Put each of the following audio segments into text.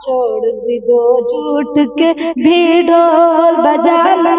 छोड़ भी दो झूठ के भी ढोल बजाना,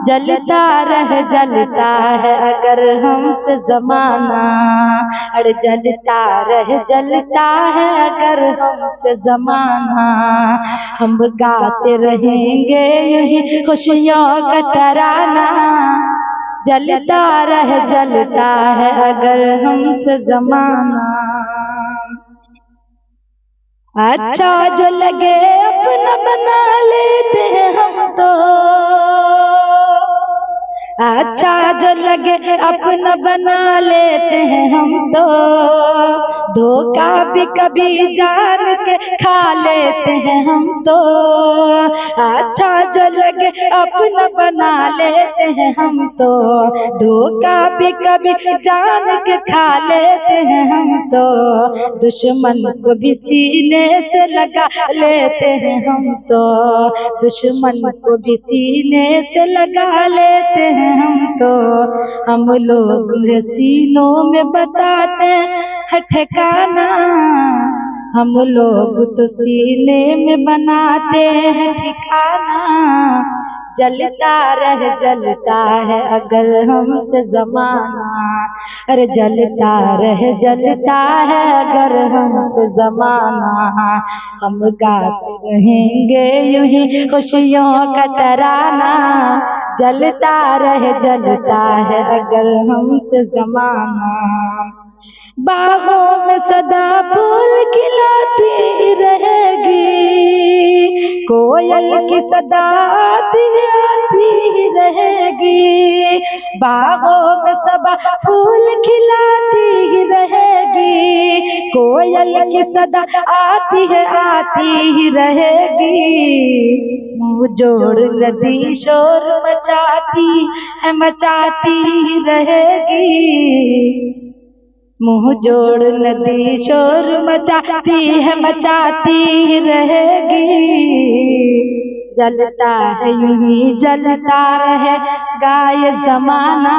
जलता जलता है अगर हमसे जमाना, अरे जलता जलता है अगर हमसे जमाना। हम गाते रहेंगे यूं ही खुशियों का तराना, जलता है अगर हमसे जमाना। अच्छा जो लगे अपना बना लेते हैं हम तो, अच्छा जो लगे अपना बना लेते हैं हम तो, धोखा भी कभी जान के खा लेते हैं हम तो। अच्छा जो लगे अपना बना लेते हैं हम तो, धोखा भी कभी जान के खा लेते हैं हम तो। दुश्मन को भी सीने से लगा लेते हैं हम तो, दुश्मन को भी सीने से लगा लेते हैं हम तो। हम लोग सीनों में बताते हैं ठिकाना, हम लोग तो सीने में बनाते हैं ठिकाना। जलता है अगर हमसे जमाना, अरे जलता है अगर हमसे जमाना। हम गाते रहेंगे यूं ही खुशियों का तराना, जलता है अगर हमसे जमाना। बागों में सदा फूल खिलाती रहेगी, कोयल की सदा आती रहेगी। बागों में सदा फूल खिलाती रहेगी, कोयल की सदा आती रहेगी। मुँह जोड़ नदी शोर मचाती रहेगी, मुँह जोड़ नदी शोर मचाती रहेगी। जलता है यूं ही जलता रहेगा ये जमाना,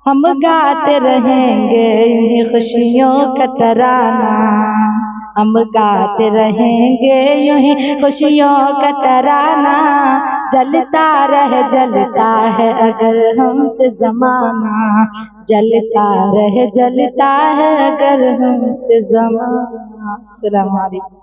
हम गाते रहेंगे यूं ही खुशियों का तराना। हम गाते रहेंगे यूं ही खुशियों का तराना, जलता है अगर हमसे जमाना, जलता है अगर हमसे जमाना। अस्सलाम वालेकुम।